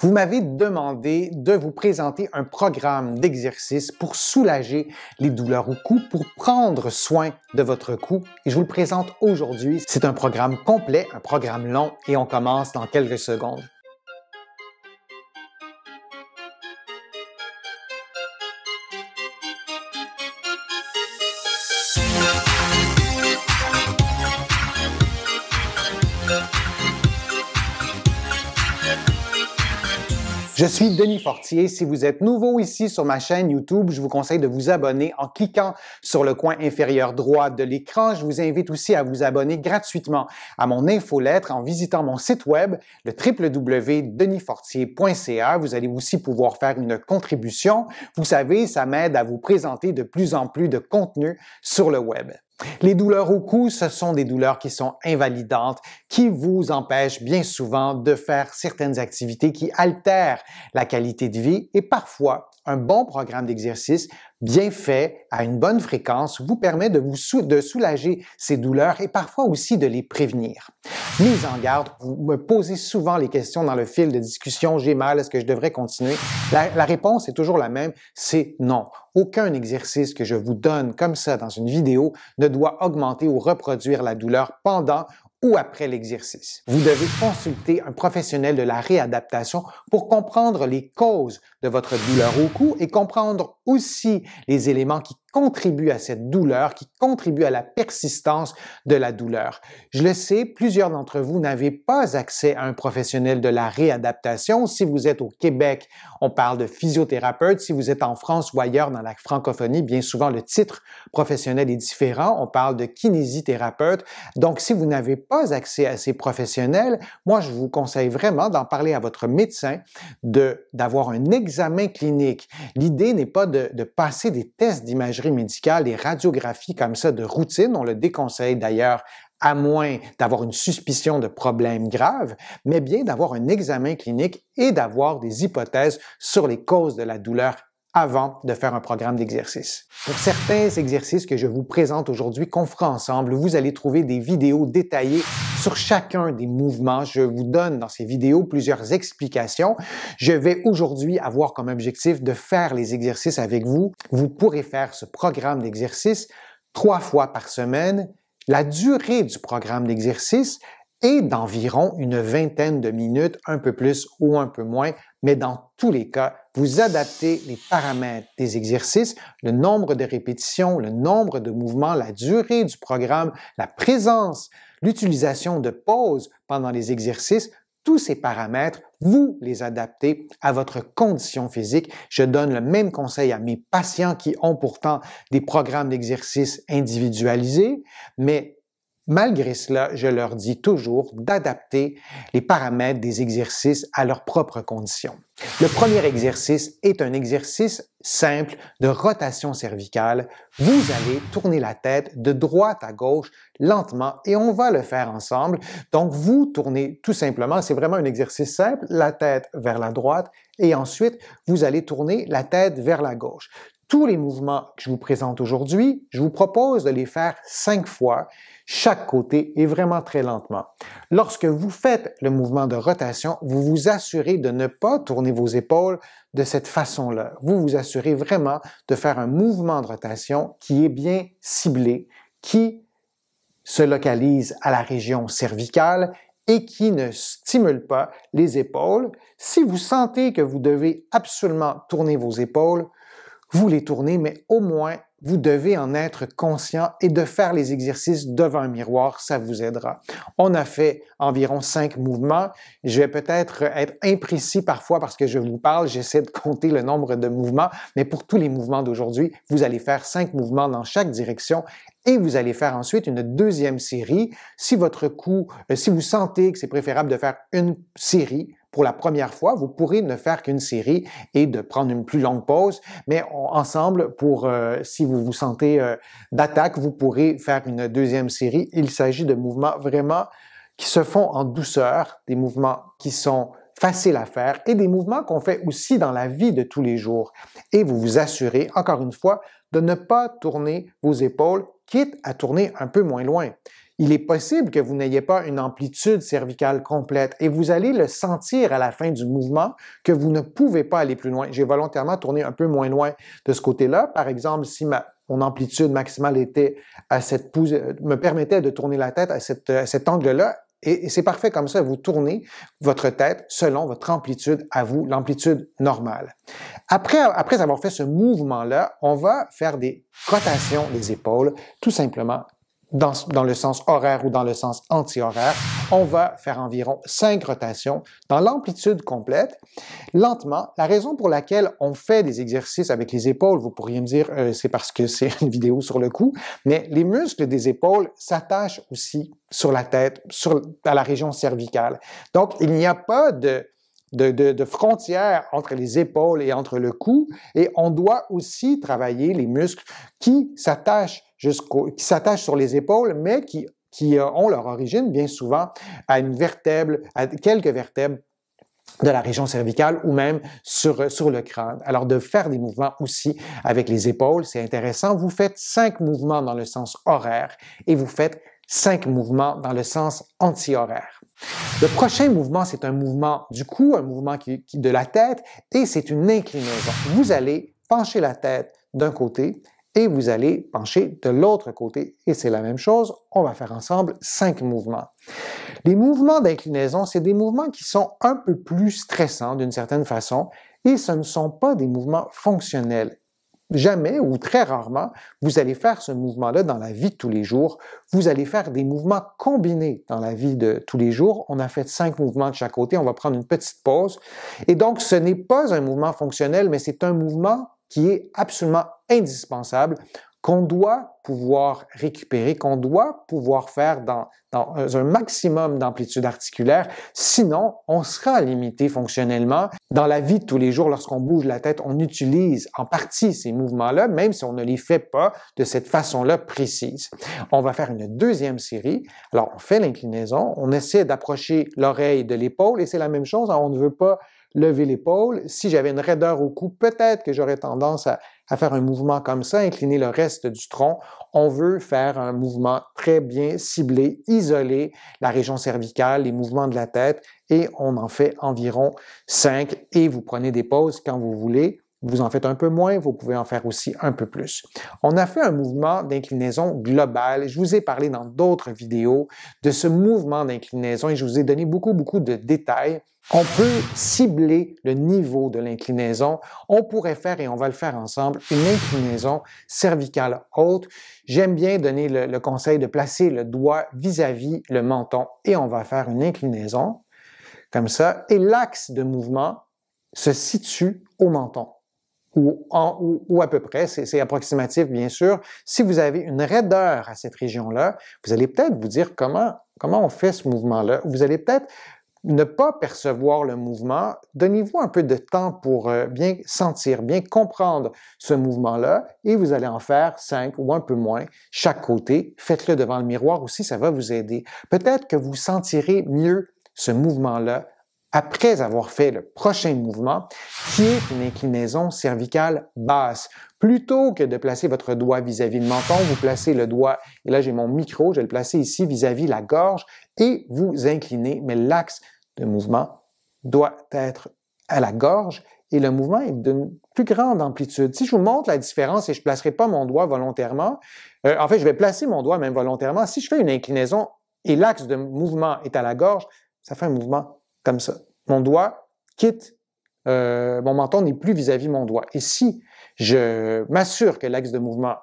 Vous m'avez demandé de vous présenter un programme d'exercice pour soulager les douleurs au cou, pour prendre soin de votre cou. Et je vous le présente aujourd'hui. C'est un programme complet, un programme long et on commence dans quelques secondes. Je suis Denis Fortier. Si vous êtes nouveau ici sur ma chaîne YouTube, je vous conseille de vous abonner en cliquant sur le coin inférieur droit de l'écran. Je vous invite aussi à vous abonner gratuitement à mon infolettre en visitant mon site web, le www.denisfortier.ca. Vous allez aussi pouvoir faire une contribution. Vous savez, ça m'aide à vous présenter de plus en plus de contenu sur le web. Les douleurs au cou, ce sont des douleurs qui sont invalidantes, qui vous empêchent bien souvent de faire certaines activités qui altèrent la qualité de vie et parfois un bon programme d'exercice bien fait à une bonne fréquence vous permet de soulager ces douleurs et parfois aussi de les prévenir. Mise en garde, vous me posez souvent les questions dans le fil de discussion, j'ai mal, est-ce que je devrais continuer? La réponse est toujours la même, c'est non. Aucun exercice que je vous donne comme ça dans une vidéo ne doit augmenter ou reproduire la douleur pendant ou après l'exercice. Vous devez consulter un professionnel de la réadaptation pour comprendre les causes de votre douleur au cou et comprendre aussi les éléments qui contribuent à cette douleur, qui contribuent à la persistance de la douleur. Je le sais, plusieurs d'entre vous n'avez pas accès à un professionnel de la réadaptation. Si vous êtes au Québec, on parle de physiothérapeute. Si vous êtes en France ou ailleurs dans la francophonie, bien souvent le titre professionnel est différent. On parle de kinésithérapeute. Donc, si vous n'avez pas accès à ces professionnels, moi, je vous conseille vraiment d'en parler à votre médecin, d'avoir un examen clinique. L'idée n'est pas de passer des tests d'imagerie médicale, des radiographies comme ça de routine, on le déconseille d'ailleurs à moins d'avoir une suspicion de problèmes graves, mais bien d'avoir un examen clinique et d'avoir des hypothèses sur les causes de la douleur avant de faire un programme d'exercice. Pour certains exercices que je vous présente aujourd'hui, qu'on fera ensemble, vous allez trouver des vidéos détaillées sur chacun des mouvements. Je vous donne dans ces vidéos plusieurs explications. Je vais aujourd'hui avoir comme objectif de faire les exercices avec vous. Vous pourrez faire ce programme d'exercice 3 fois par semaine. La durée du programme d'exercice est d'environ une vingtaine de minutes, un peu plus ou un peu moins, mais dans tous les cas, vous adaptez les paramètres des exercices, le nombre de répétitions, le nombre de mouvements, la durée du programme, la présence, l'utilisation de pauses pendant les exercices. Tous ces paramètres, vous les adaptez à votre condition physique. Je donne le même conseil à mes patients qui ont pourtant des programmes d'exercice individualisés, mais malgré cela, je leur dis toujours d'adapter les paramètres des exercices à leurs propres conditions. Le premier exercice est un exercice simple de rotation cervicale. Vous allez tourner la tête de droite à gauche lentement et on va le faire ensemble. Donc, vous tournez tout simplement, c'est vraiment un exercice simple, la tête vers la droite et ensuite, vous allez tourner la tête vers la gauche. Tous les mouvements que je vous présente aujourd'hui, je vous propose de les faire 5 fois, chaque côté et vraiment très lentement. Lorsque vous faites le mouvement de rotation, vous vous assurez de ne pas tourner vos épaules de cette façon-là. Vous vous assurez vraiment de faire un mouvement de rotation qui est bien ciblé, qui se localise à la région cervicale et qui ne stimule pas les épaules. Si vous sentez que vous devez absolument tourner vos épaules, vous les tournez, mais au moins, vous devez en être conscient et de faire les exercices devant un miroir, ça vous aidera. On a fait environ 5 mouvements. Je vais peut-être être imprécis parfois parce que je vous parle, j'essaie de compter le nombre de mouvements, mais pour tous les mouvements d'aujourd'hui, vous allez faire 5 mouvements dans chaque direction et vous allez faire ensuite une deuxième série. Si vous sentez que c'est préférable de faire une série, pour la première fois, vous pourrez ne faire qu'une série et de prendre une plus longue pause, mais ensemble, si vous vous sentez d'attaque, vous pourrez faire une deuxième série. Il s'agit de mouvements vraiment qui se font en douceur, des mouvements qui sont faciles à faire et des mouvements qu'on fait aussi dans la vie de tous les jours. Et vous vous assurez, encore une fois, de ne pas tourner vos épaules quitte à tourner un peu moins loin. Il est possible que vous n'ayez pas une amplitude cervicale complète et vous allez le sentir à la fin du mouvement que vous ne pouvez pas aller plus loin. J'ai volontairement tourné un peu moins loin de ce côté-là. Par exemple, si mon amplitude maximale était me permettait de tourner la tête à cet angle-là, et c'est parfait comme ça, vous tournez votre tête selon votre amplitude à vous, l'amplitude normale. Après avoir fait ce mouvement-là, on va faire des rotations des épaules, tout simplement dans le sens horaire ou dans le sens anti-horaire. On va faire environ 5 rotations dans l'amplitude complète, lentement. La raison pour laquelle on fait des exercices avec les épaules, vous pourriez me dire, c'est parce que c'est une vidéo sur le cou, mais les muscles des épaules s'attachent aussi sur la tête, à la région cervicale. Donc, il n'y a pas de frontière entre les épaules et entre le cou, et on doit aussi travailler les muscles qui s'attachent sur les épaules, mais qui ont leur origine bien souvent à quelques vertèbres de la région cervicale ou même sur le crâne. Alors, de faire des mouvements aussi avec les épaules, c'est intéressant. Vous faites 5 mouvements dans le sens horaire et vous faites 5 mouvements dans le sens anti-horaire. Le prochain mouvement, c'est un mouvement du cou, un mouvement de la tête, et c'est une inclinaison. Vous allez pencher la tête d'un côté et vous allez pencher de l'autre côté. Et c'est la même chose, on va faire ensemble 5 mouvements. Les mouvements d'inclinaison, c'est des mouvements qui sont un peu plus stressants d'une certaine façon, et ce ne sont pas des mouvements fonctionnels. Jamais ou très rarement, vous allez faire ce mouvement-là dans la vie de tous les jours. Vous allez faire des mouvements combinés dans la vie de tous les jours. On a fait 5 mouvements de chaque côté. On va prendre une petite pause. Et donc, ce n'est pas un mouvement fonctionnel, mais c'est un mouvement qui est absolument indispensable, qu'on doit pouvoir récupérer, qu'on doit pouvoir faire dans un maximum d'amplitude articulaire. Sinon, on sera limité fonctionnellement. Dans la vie de tous les jours, lorsqu'on bouge la tête, on utilise en partie ces mouvements-là, même si on ne les fait pas de cette façon-là précise. On va faire une deuxième série. Alors, on fait l'inclinaison, on essaie d'approcher l'oreille de l'épaule et c'est la même chose, on ne veut pas lever l'épaule. Si j'avais une raideur au cou, peut-être que j'aurais tendance à faire un mouvement comme ça, incliner le reste du tronc. On veut faire un mouvement très bien ciblé, isoler la région cervicale, les mouvements de la tête, et on en fait environ 5, et vous prenez des pauses quand vous voulez. Vous en faites un peu moins, vous pouvez en faire aussi un peu plus. On a fait un mouvement d'inclinaison global. Je vous ai parlé dans d'autres vidéos de ce mouvement d'inclinaison et je vous ai donné beaucoup de détails. On peut cibler le niveau de l'inclinaison. On pourrait faire, et on va le faire ensemble, une inclinaison cervicale haute. J'aime bien donner le conseil de placer le doigt vis-à-vis le menton et on va faire une inclinaison comme ça. Et l'axe de mouvement se situe au menton. Ou à peu près, c'est approximatif bien sûr. Si vous avez une raideur à cette région-là, vous allez peut-être vous dire comment on fait ce mouvement-là. Vous allez peut-être ne pas percevoir le mouvement. Donnez-vous un peu de temps pour bien sentir, bien comprendre ce mouvement-là et vous allez en faire 5 ou un peu moins chaque côté. Faites-le devant le miroir aussi, ça va vous aider. Peut-être que vous sentirez mieux ce mouvement-là après avoir fait le prochain mouvement, qui est une inclinaison cervicale basse. Plutôt que de placer votre doigt vis-à-vis le menton, vous placez le doigt, et là j'ai mon micro, je vais le placer ici vis-à-vis la gorge, et vous inclinez, mais l'axe de mouvement doit être à la gorge, et le mouvement est d'une plus grande amplitude. Si je vous montre la différence et je ne placerai pas mon doigt volontairement, en fait je vais placer mon doigt même volontairement, si je fais une inclinaison et l'axe de mouvement est à la gorge, ça fait un mouvement comme ça. Mon doigt quitte, mon menton n'est plus vis-à-vis mon doigt. Et si je m'assure que l'axe de mouvement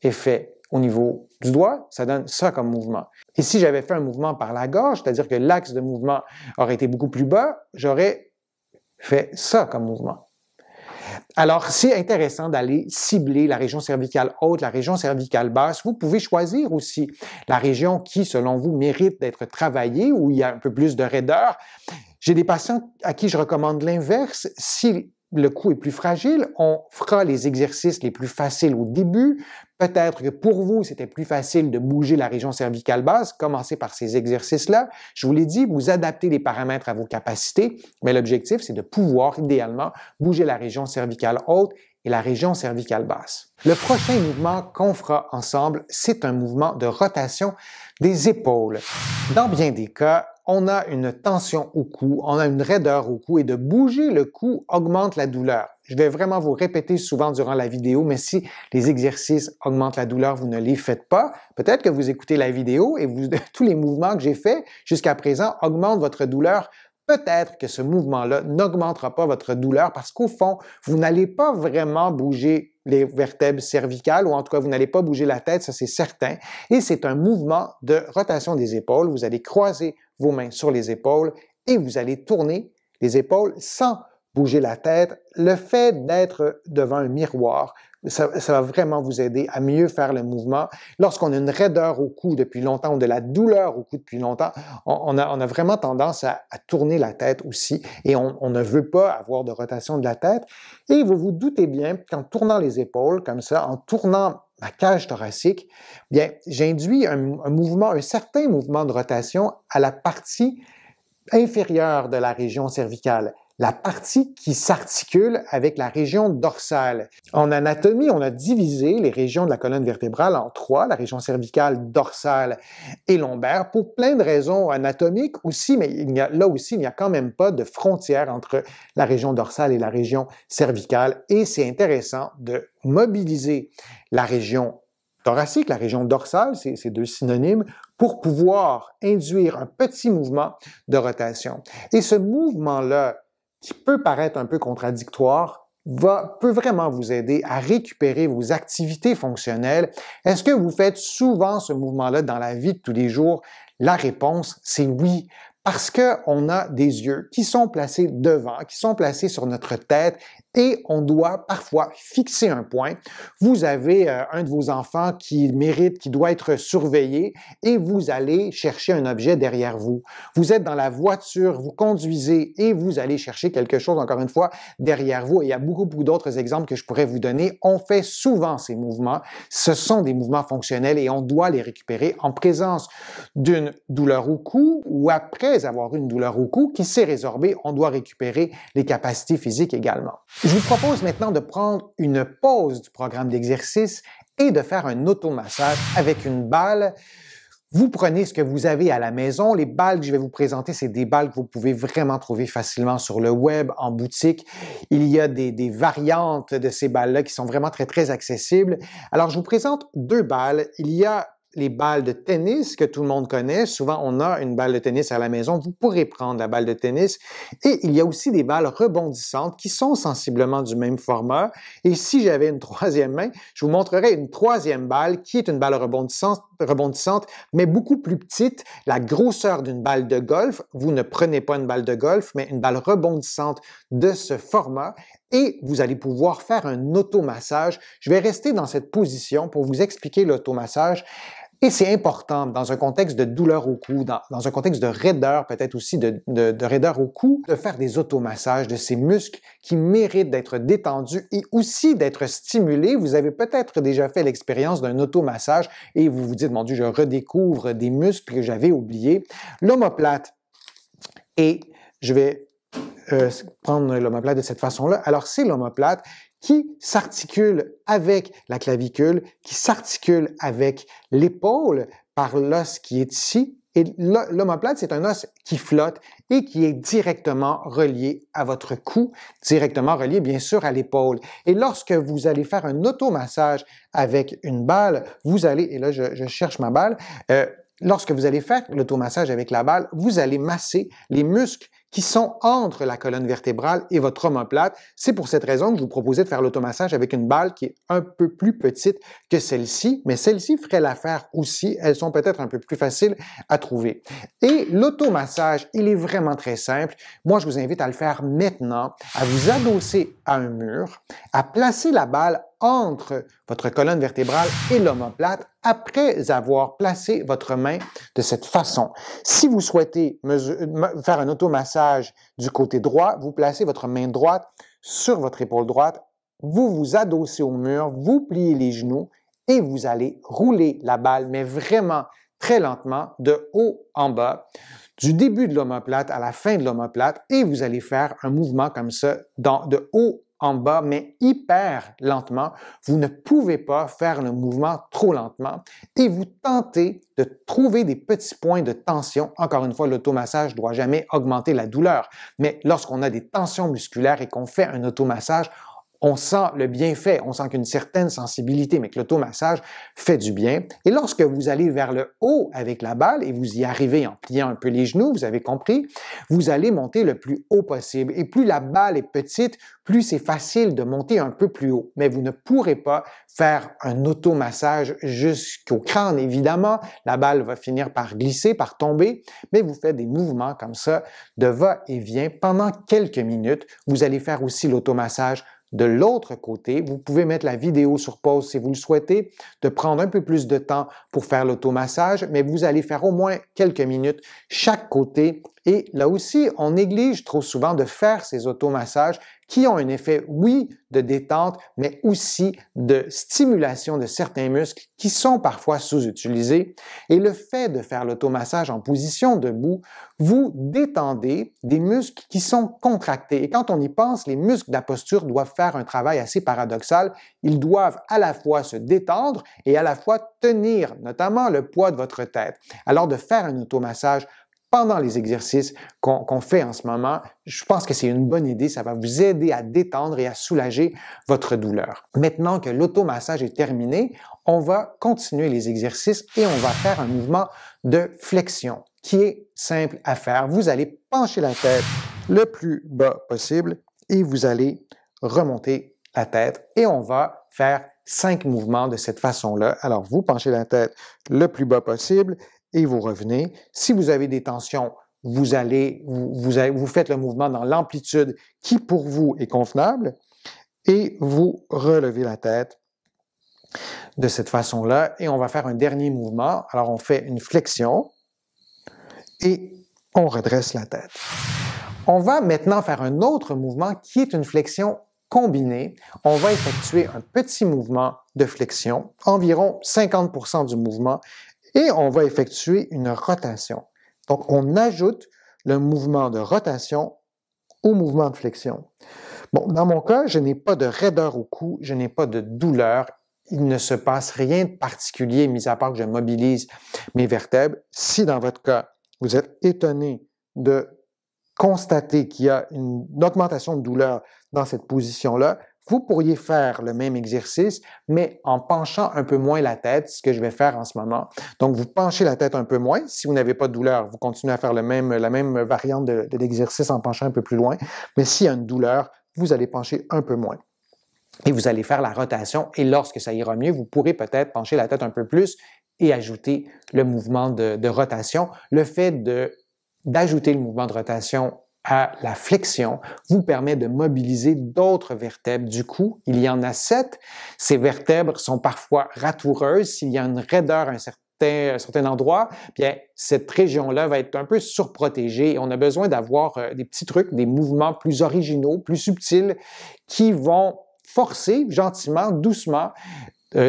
est fait au niveau du doigt, ça donne ça comme mouvement. Et si j'avais fait un mouvement par la gorge, c'est-à-dire que l'axe de mouvement aurait été beaucoup plus bas, j'aurais fait ça comme mouvement. Alors, c'est intéressant d'aller cibler la région cervicale haute, la région cervicale basse. Vous pouvez choisir aussi la région qui, selon vous, mérite d'être travaillée, où il y a un peu plus de raideur. J'ai des patients à qui je recommande l'inverse. Si le cou est plus fragile, on fera les exercices les plus faciles au début. Peut-être que pour vous, c'était plus facile de bouger la région cervicale basse. Commencez par ces exercices-là. Je vous l'ai dit, vous adaptez les paramètres à vos capacités, mais l'objectif, c'est de pouvoir, idéalement, bouger la région cervicale haute et la région cervicale basse. Le prochain mouvement qu'on fera ensemble, c'est un mouvement de rotation des épaules. Dans bien des cas, on a une tension au cou, on a une raideur au cou et de bouger le cou augmente la douleur. Je vais vraiment vous répéter souvent durant la vidéo, mais si les exercices augmentent la douleur, vous ne les faites pas. Peut-être que vous écoutez la vidéo et tous les mouvements que j'ai faits jusqu'à présent augmentent votre douleur. Peut-être que ce mouvement-là n'augmentera pas votre douleur parce qu'au fond, vous n'allez pas vraiment bouger les vertèbres cervicales ou en tout cas, vous n'allez pas bouger la tête, ça c'est certain. Et c'est un mouvement de rotation des épaules. Vous allez croiser vos mains sur les épaules et vous allez tourner les épaules sans bouger la tête. Le fait d'être devant un miroir, ça va vraiment vous aider à mieux faire le mouvement. Lorsqu'on a une raideur au cou depuis longtemps ou de la douleur au cou depuis longtemps, on a vraiment tendance à tourner la tête aussi et on ne veut pas avoir de rotation de la tête. Et vous vous doutez bien qu'en tournant les épaules comme ça, en tournant ma cage thoracique, bien, j'induis un certain mouvement de rotation à la partie inférieure de la région cervicale, la partie qui s'articule avec la région dorsale. En anatomie, on a divisé les régions de la colonne vertébrale en trois, la région cervicale, dorsale et lombaire, pour plein de raisons anatomiques aussi, mais il n'y a quand même pas de frontière entre la région dorsale et la région cervicale, et c'est intéressant de mobiliser la région thoracique, la région dorsale, c'est deux synonymes, pour pouvoir induire un petit mouvement de rotation. Et ce mouvement-là, qui peut paraître un peu contradictoire, peut vraiment vous aider à récupérer vos activités fonctionnelles. Est-ce que vous faites souvent ce mouvement-là dans la vie de tous les jours? La réponse, c'est oui. Parce qu'on a des yeux qui sont placés devant, qui sont placés sur notre tête et on doit parfois fixer un point. Vous avez un de vos enfants qui doit être surveillé et vous allez chercher un objet derrière vous. Vous êtes dans la voiture, vous conduisez et vous allez chercher quelque chose, encore une fois, derrière vous. Et il y a beaucoup d'autres exemples que je pourrais vous donner. On fait souvent ces mouvements. Ce sont des mouvements fonctionnels et on doit les récupérer en présence d'une douleur au cou ou après avoir une douleur au cou qui s'est résorbée, on doit récupérer les capacités physiques également. Je vous propose maintenant de prendre une pause du programme d'exercice et de faire un automassage avec une balle. Vous prenez ce que vous avez à la maison. Les balles que je vais vous présenter, c'est des balles que vous pouvez vraiment trouver facilement sur le web, en boutique. Il y a des variantes de ces balles-là qui sont vraiment très accessibles. Alors, je vous présente deux balles. Il y a les balles de tennis que tout le monde connaît. Souvent, on a une balle de tennis à la maison. Vous pourrez prendre la balle de tennis. Et il y a aussi des balles rebondissantes qui sont sensiblement du même format. Et si j'avais une troisième main, je vous montrerai une troisième balle qui est une balle rebondissante, mais beaucoup plus petite, la grosseur d'une balle de golf. Vous ne prenez pas une balle de golf, mais une balle rebondissante de ce format. Et vous allez pouvoir faire un automassage. Je vais rester dans cette position pour vous expliquer l'automassage. Et c'est important dans un contexte de douleur au cou, dans un contexte de raideur, peut-être aussi de raideur au cou, de faire des automassages de ces muscles qui méritent d'être détendus et aussi d'être stimulés. Vous avez peut-être déjà fait l'expérience d'un automassage et vous vous dites, mon Dieu, je redécouvre des muscles que j'avais oubliés. L'omoplate, et je vais prendre l'omoplate de cette façon-là. Alors, c'est l'omoplate qui s'articule avec la clavicule, qui s'articule avec l'épaule par l'os qui est ici. Et l'omoplate, c'est un os qui flotte et qui est directement relié à votre cou, directement relié bien sûr à l'épaule. Et lorsque vous allez faire un automassage avec une balle, vous allez, et là je cherche ma balle, lorsque vous allez faire l'automassage avec la balle, vous allez masser les muscles qui sont entre la colonne vertébrale et votre omoplate. C'est pour cette raison que je vous proposais de faire l'automassage avec une balle qui est un peu plus petite que celle-ci, mais celle-ci ferait l'affaire aussi. Elles sont peut-être un peu plus faciles à trouver. Et l'automassage, il est vraiment très simple. Moi, je vous invite à le faire maintenant, à vous adosser à un mur, à placer la balle entre votre colonne vertébrale et l'omoplate après avoir placé votre main de cette façon. Si vous souhaitez faire un automassage du côté droit, vous placez votre main droite sur votre épaule droite, vous vous adossez au mur, vous pliez les genoux et vous allez rouler la balle, mais vraiment très lentement, de haut en bas, du début de l'omoplate à la fin de l'omoplate, et vous allez faire un mouvement comme ça, de haut en bas, mais hyper lentement. Vous ne pouvez pas faire le mouvement trop lentement et vous tentez de trouver des petits points de tension. Encore une fois, l'automassage ne doit jamais augmenter la douleur, mais lorsqu'on a des tensions musculaires et qu'on fait un automassage, on sent le bienfait, on sent qu'une certaine sensibilité, mais que l'automassage fait du bien. Et lorsque vous allez vers le haut avec la balle, et vous y arrivez en pliant un peu les genoux, vous avez compris, vous allez monter le plus haut possible. Et plus la balle est petite, plus c'est facile de monter un peu plus haut. Mais vous ne pourrez pas faire un automassage jusqu'au crâne, évidemment. La balle va finir par glisser, par tomber, mais vous faites des mouvements comme ça de va-et-vient pendant quelques minutes. Vous allez faire aussi l'automassage de l'autre côté. Vous pouvez mettre la vidéo sur pause si vous le souhaitez, de prendre un peu plus de temps pour faire l'automassage, mais vous allez faire au moins quelques minutes chaque côté. Et là aussi, on néglige trop souvent de faire ces automassages qui ont un effet, oui, de détente, mais aussi de stimulation de certains muscles qui sont parfois sous-utilisés. Et le fait de faire l'automassage en position debout, vous détendez des muscles qui sont contractés. Et quand on y pense, les muscles de la posture doivent faire un travail assez paradoxal. Ils doivent à la fois se détendre et à la fois tenir, notamment le poids de votre tête. Alors de faire un automassage pendant les exercices qu'on fait en ce moment, je pense que c'est une bonne idée. Ça va vous aider à détendre et à soulager votre douleur. Maintenant que l'automassage est terminé, on va continuer les exercices et on va faire un mouvement de flexion qui est simple à faire. Vous allez pencher la tête le plus bas possible et vous allez remonter la tête et on va faire 5 mouvements de cette façon-là. Alors, vous penchez la tête le plus bas possible et vous revenez. Si vous avez des tensions, vous faites le mouvement dans l'amplitude qui pour vous est convenable et vous relevez la tête de cette façon-là et on va faire un dernier mouvement. Alors on fait une flexion et on redresse la tête. On va maintenant faire un autre mouvement qui est une flexion combinée. On va effectuer un petit mouvement de flexion, environ 50% du mouvement, et on va effectuer une rotation. Donc, on ajoute le mouvement de rotation au mouvement de flexion. Bon, dans mon cas, je n'ai pas de raideur au cou, je n'ai pas de douleur. Il ne se passe rien de particulier, mis à part que je mobilise mes vertèbres. Si dans votre cas, vous êtes étonné de constater qu'il y a une augmentation de douleur dans cette position-là, vous pourriez faire le même exercice, mais en penchant un peu moins la tête, ce que je vais faire en ce moment. Donc, vous penchez la tête un peu moins. Si vous n'avez pas de douleur, vous continuez à faire la même variante de l'exercice en penchant un peu plus loin. Mais s'il y a une douleur, vous allez pencher un peu moins. Et vous allez faire la rotation. Et lorsque ça ira mieux, vous pourrez peut-être pencher la tête un peu plus et ajouter le mouvement de rotation. Le fait d'ajouter le mouvement de rotation à la flexion vous permet de mobiliser d'autres vertèbres du cou. Il y en a 7. Ces vertèbres sont parfois ratoureuses. S'il y a une raideur à un certain endroit, bien, cette région-là va être un peu surprotégée. On a besoin d'avoir des petits trucs, des mouvements plus originaux, plus subtils, qui vont forcer gentiment, doucement,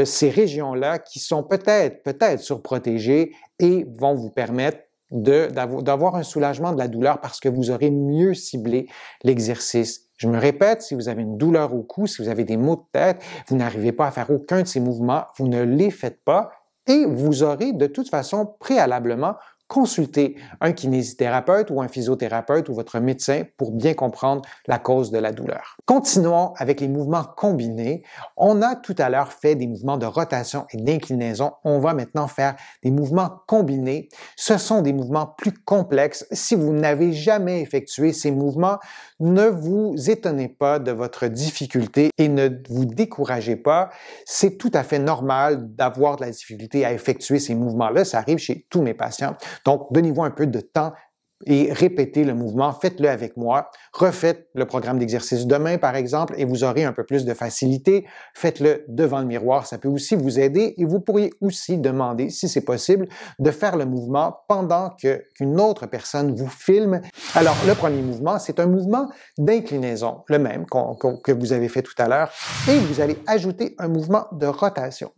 ces régions-là qui sont peut-être surprotégées et vont vous permettre d'avoir un soulagement de la douleur parce que vous aurez mieux ciblé l'exercice. Je me répète, si vous avez une douleur au cou, si vous avez des maux de tête, vous n'arrivez pas à faire aucun de ces mouvements, vous ne les faites pas et vous aurez de toute façon préalablement consulté un kinésithérapeute ou un physiothérapeute ou votre médecin pour bien comprendre la cause de la douleur. Continuons avec les mouvements combinés. On a tout à l'heure fait des mouvements de rotation et d'inclinaison. On va maintenant faire des mouvements combinés. Ce sont des mouvements plus complexes. Si vous n'avez jamais effectué ces mouvements, ne vous étonnez pas de votre difficulté et ne vous découragez pas. C'est tout à fait normal d'avoir de la difficulté à effectuer ces mouvements-là. Ça arrive chez tous mes patients. Donc, donnez-vous un peu de temps et répétez le mouvement. Faites-le avec moi. Refaites le programme d'exercice demain, par exemple, et vous aurez un peu plus de facilité. Faites-le devant le miroir. Ça peut aussi vous aider et vous pourriez aussi demander, si c'est possible, de faire le mouvement pendant qu'une autre personne vous filme. Alors, le premier mouvement, c'est un mouvement d'inclinaison, le même que vous avez fait tout à l'heure, et vous allez ajouter un mouvement de rotation.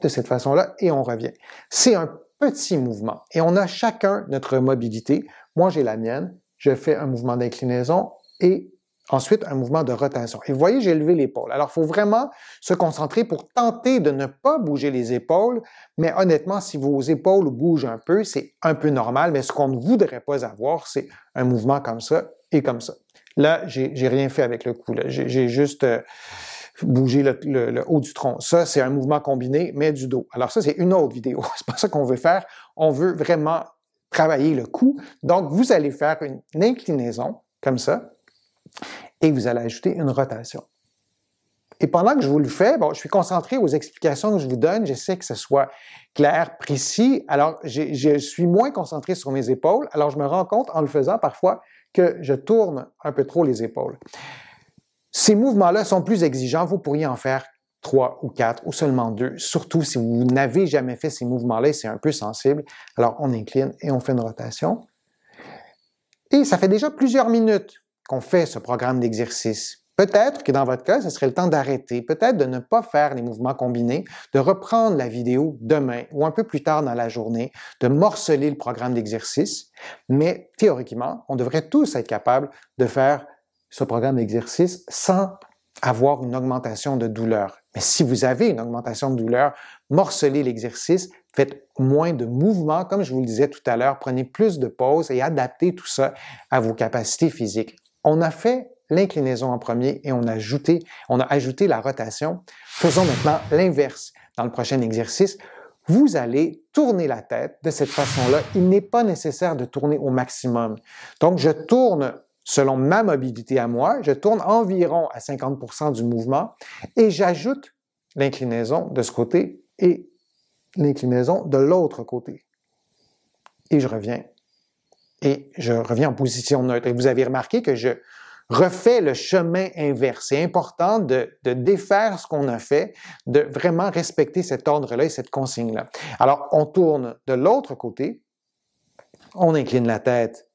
de cette façon-là et on revient. C'est un petit mouvement et on a chacun notre mobilité. Moi, j'ai la mienne. Je fais un mouvement d'inclinaison et ensuite un mouvement de rotation. Et vous voyez, j'ai levé l'épaule. Alors, il faut vraiment se concentrer pour tenter de ne pas bouger les épaules, mais honnêtement, si vos épaules bougent un peu, c'est un peu normal, mais ce qu'on ne voudrait pas avoir, c'est un mouvement comme ça et comme ça. Là, j'ai rien fait avec le cou. J'ai juste bougé le haut du tronc. Ça, c'est un mouvement combiné, mais du dos. Alors ça, c'est une autre vidéo. C'est pas ça qu'on veut faire. On veut vraiment travailler le cou. Donc, vous allez faire une inclinaison, comme ça, et vous allez ajouter une rotation. Et pendant que je vous le fais, bon, je suis concentré aux explications que je vous donne, j'essaie que ce soit clair, précis. Alors, je suis moins concentré sur mes épaules, alors je me rends compte en le faisant parfois que je tourne un peu trop les épaules. Ces mouvements-là sont plus exigeants, vous pourriez en faire 3 ou 4 ou seulement 2, surtout si vous n'avez jamais fait ces mouvements-là et c'est un peu sensible. Alors, on incline et on fait une rotation. Et ça fait déjà plusieurs minutes qu'on fait ce programme d'exercice. Peut-être que dans votre cas, ce serait le temps d'arrêter, peut-être de ne pas faire les mouvements combinés, de reprendre la vidéo demain ou un peu plus tard dans la journée, de morceler le programme d'exercice. Mais théoriquement, on devrait tous être capables de faire ce programme d'exercice sans avoir une augmentation de douleur. Mais si vous avez une augmentation de douleur, morcelez l'exercice, faites moins de mouvements, comme je vous le disais tout à l'heure, prenez plus de pauses et adaptez tout ça à vos capacités physiques. On a fait l'inclinaison en premier et on a ajouté la rotation. Faisons maintenant l'inverse. Dans le prochain exercice, vous allez tourner la tête de cette façon-là. Il n'est pas nécessaire de tourner au maximum. Donc, je tourne selon ma mobilité à moi, je tourne environ à 50% du mouvement et j'ajoute l'inclinaison de ce côté et l'inclinaison de l'autre côté. Et je reviens. Et je reviens en position neutre. Et vous avez remarqué que je refais le chemin inverse. C'est important de défaire ce qu'on a fait, de vraiment respecter cet ordre-là et cette consigne-là. Alors, on tourne de l'autre côté, on incline la tête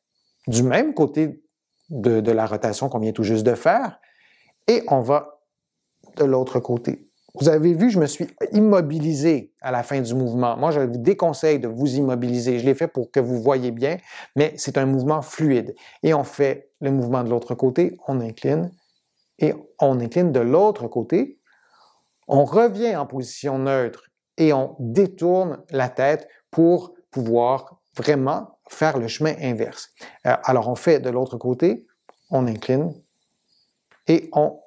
du même côté de la rotation qu'on vient tout juste de faire, et on va de l'autre côté. Vous avez vu, je me suis immobilisé à la fin du mouvement. Moi, je vous déconseille de vous immobiliser. Je l'ai fait pour que vous voyez bien, mais c'est un mouvement fluide. Et on fait le mouvement de l'autre côté, on incline, et on incline de l'autre côté. On revient en position neutre et on détourne la tête pour pouvoir vraiment faire le chemin inverse. Alors, on fait de l'autre côté, on incline, et on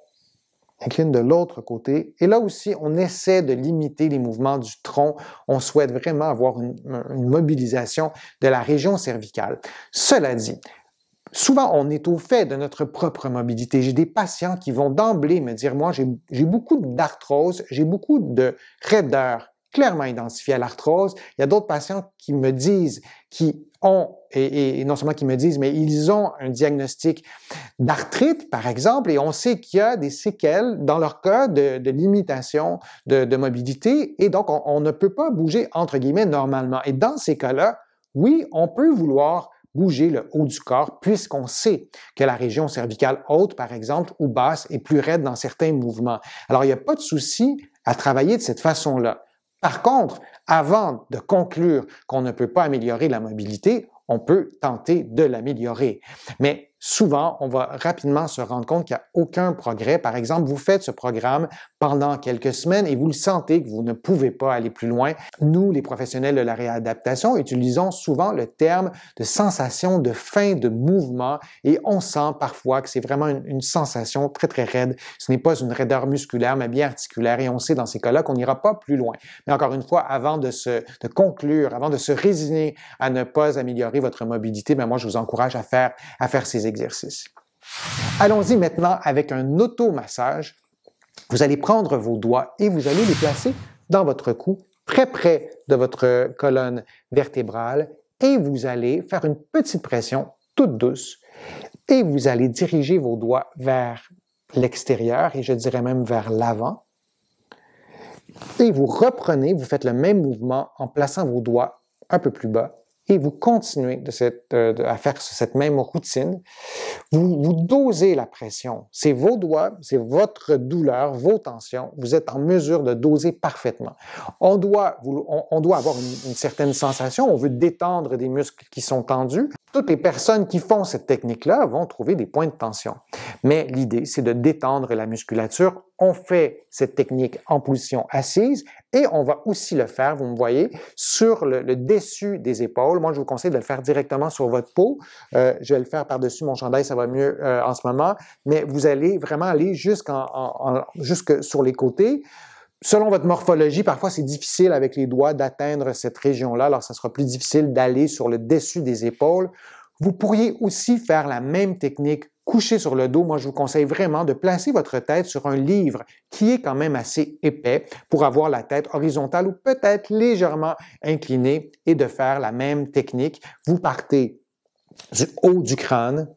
incline de l'autre côté. Et là aussi, on essaie de limiter les mouvements du tronc. On souhaite vraiment avoir une mobilisation de la région cervicale. Cela dit, souvent, on est au fait de notre propre mobilité. J'ai des patients qui vont d'emblée me dire, moi, j'ai beaucoup d'arthrose, j'ai beaucoup de raideur clairement identifiée à l'arthrose. Il y a d'autres patients qui me disent, qui ont, et non seulement qui me disent, mais ils ont un diagnostic d'arthrite, par exemple, et on sait qu'il y a des séquelles dans leur cas de limitation de mobilité, et donc on ne peut pas bouger, entre guillemets, normalement. Et dans ces cas-là, oui, on peut vouloir bouger le haut du corps, puisqu'on sait que la région cervicale haute, par exemple, ou basse, est plus raide dans certains mouvements. Alors, il n'y a pas de souci à travailler de cette façon-là. Par contre, avant de conclure qu'on ne peut pas améliorer la mobilité, on peut tenter de l'améliorer. Mais souvent, on va rapidement se rendre compte qu'il n'y a aucun progrès. Par exemple, vous faites ce programme pendant quelques semaines et vous le sentez que vous ne pouvez pas aller plus loin. Nous, les professionnels de la réadaptation, utilisons souvent le terme de sensation de fin de mouvement et on sent parfois que c'est vraiment une sensation très, très raide. Ce n'est pas une raideur musculaire, mais bien articulaire et on sait dans ces cas-là qu'on n'ira pas plus loin. Mais encore une fois, avant de conclure, avant de se résigner à ne pas améliorer votre mobilité, moi, je vous encourage à faire ces exercices. Allons-y maintenant avec un automassage. Vous allez prendre vos doigts et vous allez les placer dans votre cou, très près de votre colonne vertébrale, et vous allez faire une petite pression toute douce et vous allez diriger vos doigts vers l'extérieur et je dirais même vers l'avant. Et vous reprenez, vous faites le même mouvement en plaçant vos doigts un peu plus bas et vous continuez à faire cette même routine, vous dosez la pression. C'est vos doigts, c'est votre douleur, vos tensions. Vous êtes en mesure de doser parfaitement. On doit avoir une certaine sensation. On veut détendre des muscles qui sont tendus. Toutes les personnes qui font cette technique-là vont trouver des points de tension. Mais l'idée, c'est de détendre la musculature. On fait cette technique en position assise et on va aussi le faire, vous me voyez, sur le dessus des épaules. Moi, je vous conseille de le faire directement sur votre peau. Je vais le faire par-dessus mon chandail, ça va mieux en ce moment. Mais vous allez vraiment aller jusque sur les côtés. Selon votre morphologie, parfois c'est difficile avec les doigts d'atteindre cette région-là, alors ça sera plus difficile d'aller sur le dessus des épaules. Vous pourriez aussi faire la même technique couché sur le dos. Moi, je vous conseille vraiment de placer votre tête sur un livre qui est quand même assez épais pour avoir la tête horizontale ou peut-être légèrement inclinée et de faire la même technique. Vous partez du haut du crâne.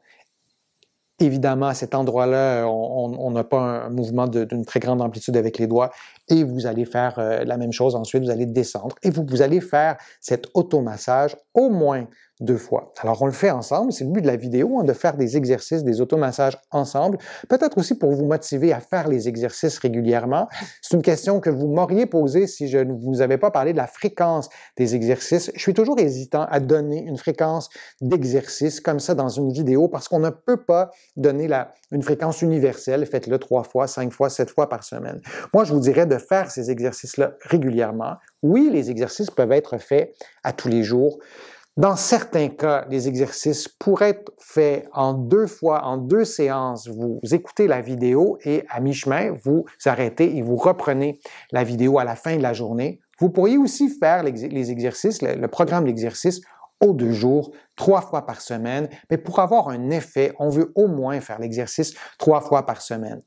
Évidemment, à cet endroit-là, on n'a pas un mouvement d'une très grande amplitude avec les doigts et vous allez faire la même chose. Ensuite, vous allez descendre et vous allez faire cet automassage au moins 2 fois. Alors, on le fait ensemble. C'est le but de la vidéo, de faire des exercices, des automassages ensemble. Peut-être aussi pour vous motiver à faire les exercices régulièrement. C'est une question que vous m'auriez posée si je ne vous avais pas parlé de la fréquence des exercices. Je suis toujours hésitant à donner une fréquence d'exercice comme ça dans une vidéo parce qu'on ne peut pas donner une fréquence universelle. Faites-le 3 fois, 5 fois, 7 fois par semaine. Moi, je vous dirais de faire ces exercices-là régulièrement. Oui, les exercices peuvent être faits à tous les jours. Dans certains cas, les exercices pourraient être faits en 2 fois, en 2 séances. Vous écoutez la vidéo et à mi-chemin, vous arrêtez et vous reprenez la vidéo à la fin de la journée. Vous pourriez aussi faire les exercices, le programme d'exercice aux 2 jours, 3 fois par semaine. Mais pour avoir un effet, on veut au moins faire l'exercice 3 fois par semaine.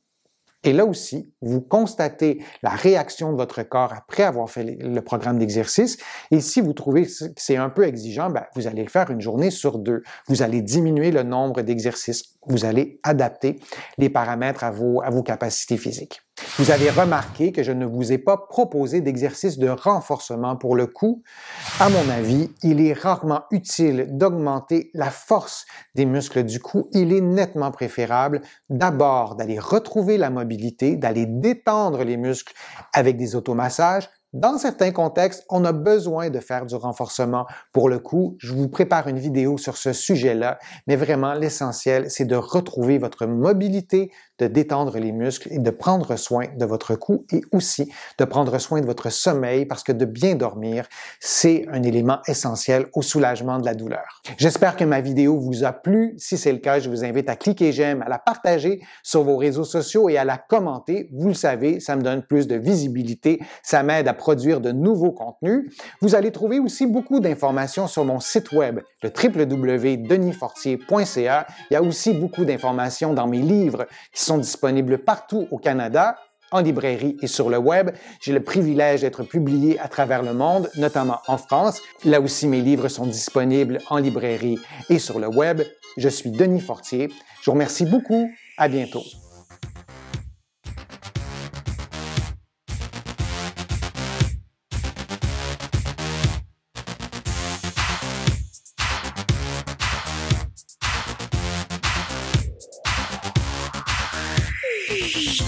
Et là aussi, vous constatez la réaction de votre corps après avoir fait le programme d'exercice. Et si vous trouvez que c'est un peu exigeant, vous allez le faire une journée sur 2. Vous allez diminuer le nombre d'exercices. Vous allez adapter les paramètres à vos capacités physiques. Vous avez remarqué que je ne vous ai pas proposé d'exercice de renforcement pour le cou. À mon avis, il est rarement utile d'augmenter la force des muscles du cou. Il est nettement préférable d'abord d'aller retrouver la mobilité, d'aller détendre les muscles avec des automassages. Dans certains contextes, on a besoin de faire du renforcement pour le cou. Je vous prépare une vidéo sur ce sujet-là, mais vraiment l'essentiel, c'est de retrouver votre mobilité, de détendre les muscles et de prendre soin de votre cou et aussi de prendre soin de votre sommeil parce que de bien dormir, c'est un élément essentiel au soulagement de la douleur. J'espère que ma vidéo vous a plu. Si c'est le cas, je vous invite à cliquer j'aime, à la partager sur vos réseaux sociaux et à la commenter. Vous le savez, ça me donne plus de visibilité, ça m'aide à produire de nouveaux contenus. Vous allez trouver aussi beaucoup d'informations sur mon site web, le www.denisfortier.ca. Il y a aussi beaucoup d'informations dans mes livres qui sont disponibles partout au Canada, en librairie et sur le web. J'ai le privilège d'être publié à travers le monde, notamment en France. Là aussi, mes livres sont disponibles en librairie et sur le web. Je suis Denis Fortier. Je vous remercie beaucoup. À bientôt. Shh.